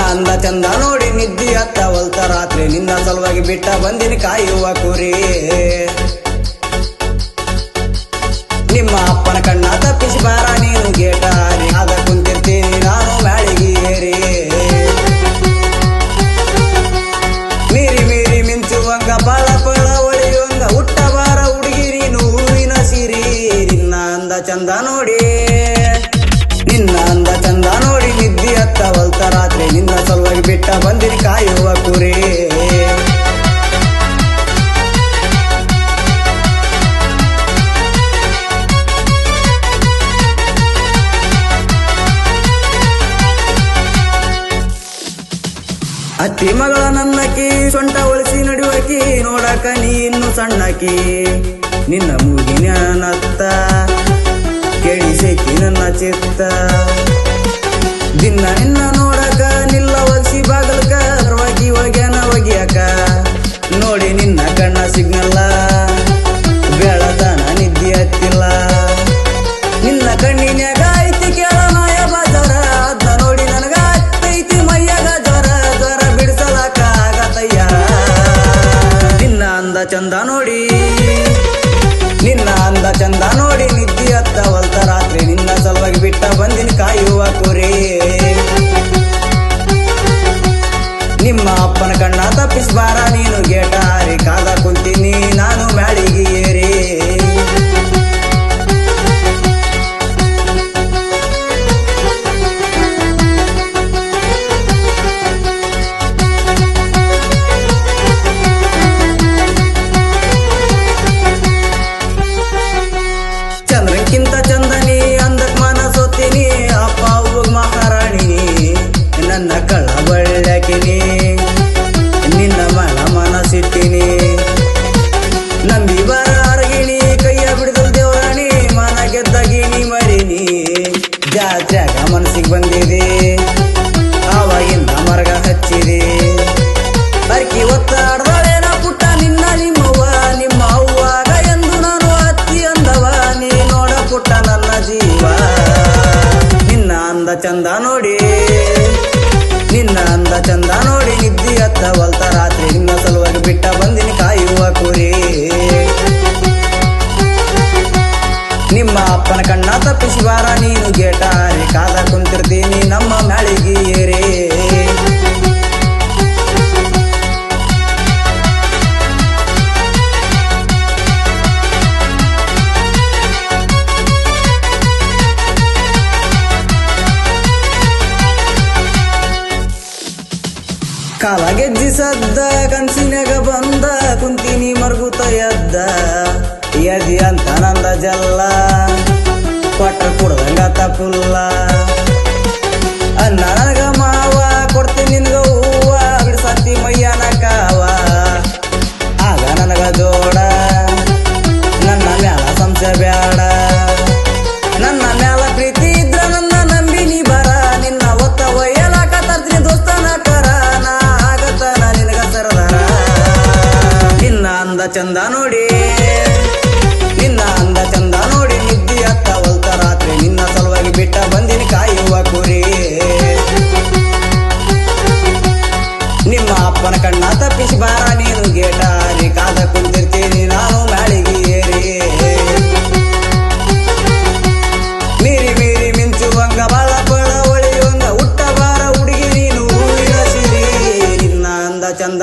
ಅಂದ ಚಂದ ನೋಡಿ ನಿದ್ದಿ ಹತ್ತವಲ್ತ ರಾತ್ರಿ ನಿನ್ನ ಸಲುವಾಗಿ ಬಿಟ್ಟ ಬಂದಿನಿ ಕಾಯುವ ಕುರಿ ನಿಮ್ಮ ಅಪ್ಪನ ಕಣ್ಣ ತಪ್ಪಿಸಿ ಬಾರ ನೀನು ಗೇಟಾರಿ ಆದ ಕುಂತಿರ್ತೀನಿ ನಾನು ಮ್ಯಾಳಿಗೆ ಏರಿ ಮೀರಿ ಮೀರಿ ಮಿಂಚುವಂಗ ಪಳ ಪಳ ಒಳಿಯುವಂಗ ಹುಟ್ಟ ಬಾರ ಹುಡುಗಿ ನೀನು ಹೂವಿನ ಸಿರಿ ನಿನ್ನ ಅಂದ ಚಂದ ನೋಡಿ ನಿನ್ನ ಅಂದ ಚಂದ ನೋಡಿ ನಿದ್ದಿ ಹತ್ತವಲ್ತ ರಾತ್ರಿ ನಿನ್ನ ಸಲುವಾಗಿ ಬಿಟ್ಟ ಬಂದಿರಿ ಕಾಯುವ ಕುರಿ ಅತ್ತಿ ಮಗಳ ನನ್ನಕಿ ಸೊಂಟ ಒಳಿಸಿ ನಡುವಕಿ ನೋಡಕ ನೀ ಇನ್ನು ಸಣ್ಣಕಿ ನಿನ್ನ ಮೂಗಿನ ನತ್ತ ಕೆಡಿಸೈತಿ ನನ್ನ ಚಿತ್ತ ದಿನ ನಿನ್ನ ನೋಡಕ ನಿಲ್ಲ ಒಲ್ಸಿ ಬಾಗಲ್ಕ ಹೊರವಾಗಿ ಒಗ್ಯಾನ ಒಗಿಯಕ ನೋಡಿ ನಿನ್ನ ಕಣ್ಣ ಸಿಗ್ನಲ್ಲ ಬೆಳತನ ನಿದ್ದೆ ಹತ್ತಿಲ್ಲ ನಿನ್ನ ಕಣ್ಣಿನ್ಯಾಗ ಐತಿ ಕೇಳ ನಾಯ ಬಾಜರ ಅದ್ನ ನೋಡಿ ನನಗ ಹತ್ತೈತಿ ಮೈಯಾಗ ಜ್ವರ ಜ್ವರ ಬಿಡಿಸಲಾಕ ಆಗತಯ್ಯ ನಿನ್ನ ಅಂದ ಚಂದ ನೋಡಿ ನಿನ್ನ ಅಂದ ಚಂದ ನೋಡಿ ನಿದ್ದಿ ಹತ್ತವಲ್ತ ರಾತ್ರಿ ನಿನ್ನ ಸಲುವಾಗಿ ಬಿಟ್ಟ ಬಂದಿನಿ ಕಾಯುವ ಕುರಿ ನಿಮ್ಮ ಅಪ್ಪನ ಕಣ್ಣ ತಪ್ಪಿಸಿ ಬಾರ ನೀನು ಗೇಟಾರಿ ಕಾದ ಕುಂತೀನಿ ನಾನು ಮ್ಯಾಳಿಗೆ ಏರಿ ಚಂದ್ರಕ್ಕಿಂತ ಚಂದನಿ ಅಂದಕ್ ಮನಸೋತೀನಿ ಅಪ್ಪ ಅವ್ವಗ್ ಮಹಾರಾಣಿನಿ ನನ್ನ ಕಳ್ಳ ಬಳ್ಳಕಿನಿ ನಿನ್ನ ಮನಸಿಟ್ಟಿನಿ ನಂಬಿ ಬರ ಅರಗಿಣಿ ಕೈಯ ಬಿಡಿದಲ್ ದೇವರಾಣಿ ಮನ ಗೆದ್ದಗಿನಿ ಮರಿನಿ ಜಾತ್ರ್ಯಾಗ ಮನಸ್ಸಿಗೆ ಬಂದಿದೆ ಆವಾಗಿಂದ ಮರಗ ಹಚ್ಚಿದೆ ಅರ್ಕಿ ಒತ್ತಾಡ್ದಳೇನ ಪುಟ್ಟ ನಿನ್ನ ನಿಮ್ಮವ್ವ ನಿಮ್ಮ ಅವ್ವಾಗ ಎಂದು ನಾನು ಅತ್ತಿ ಅಂದವ ನೀ ನೋಡ ಪುಟ್ಟ ನನ್ನ ಜೀವ ನಿನ್ನ ಅಂದ ಚಂದ ನೋಡಿ ನಿನ್ನ ಅಂದ ಚಂದ ನೋಡಿ ನಿದ್ದಿ ಹತ್ತವಲ್ತ ರಾತ್ರಿ ನಿನ್ನ ಸಲುವಾಗಿ ಬಿಟ್ಟ ಬಂದಿನಿ ಕಾಯುವ ಕುರಿ ನಿಮ್ಮ ಅಪ್ಪನ ಕಣ್ಣ ತಪ್ಪಿಸಿ ಬಾರ ನೀನು ಗೇಟಾರಿ ಕಾದ ಕುಂತಿರ್ತೀನಿ ನಮ್ಮ ಮ್ಯಾಳಿಗೆ ಏರಿ ಕಾಲ ಗೆಜ್ಜಿ ಸದ್ದ ಕನ್ಸಿನಾಗ ಬಂದ ಕುಂತೀನಿ ಮರ್ಗುತ ಎದ್ದ ಎದಿ ಅಂತ ನಂದ ಜಲ್ಲ ಕೊಟ್ರ ಕುಡ್ದಂಗ ತಪ್ಪುಲ್ಲ ಅನ್ನ ನನಗ ಮಾವ ಕೊಡ್ತೀನಿ ನಿನ್ಗ ಹೂವ ಬಿಡ್ಸತ್ತಿ ಮಯ್ಯನ ಕಾವ ಆಗ ನನಗ ಜೋಡ ನನ್ನ ಮ್ಯಾಲ ಸಂಶಯ ಬ್ಯಾಡ ನನ್ನ ಮ್ಯಾಲ ಪ್ರೀತಿ ಇದ್ರ ನನ್ನ ನಂಬಿ ನೀ ಬರ ನಿನ್ನ ಒತ್ತ ಒಯ್ಯಲಾಕ ತರ್ತೀನಿ ದೋಸ್ತನ ಕರ ನಾ ಆಗತನ ನಿನಗ ಸರದಾರ ನಿನ್ನ ಅಂದ ಚಂದ ನೋಡಿ ನಿನ್ನ ಅಂದ ಚಂದ ನೋಡಿ ನಿದ್ದಿ ಹತ್ತವಲ್ತ ರಾತ್ರಿ ನಿನ್ನ ಸಲುವಾಗಿ ಬಿಟ್ಟ ಬಂದಿನಿ ಕಾಯುವ ಕುರಿ ನಿಮ್ಮ ಅಪ್ಪನ ಕಣ್ಣ ತಪ್ಪಿಸಿ ಬಾರ ನೀನು ಗೇಟಾರಿ ಕಾದ ಕುಂತಿರ್ತೀನಿ ನಾನು ಮ್ಯಾಳಿಗೆ ಏರಿ ಮೀರಿ ಮೀರಿ ಮಿಂಚುವಂಗ ಬಳ ಬಳ ಒಳಿಯುವಂಗ ಹುಟ್ಟ ಬಾರ ಹುಡುಗಿ ನೀನು ಹೂವಿನ ಸಿರಿ ನಿನ್ನ ಅಂದ ಚಂದ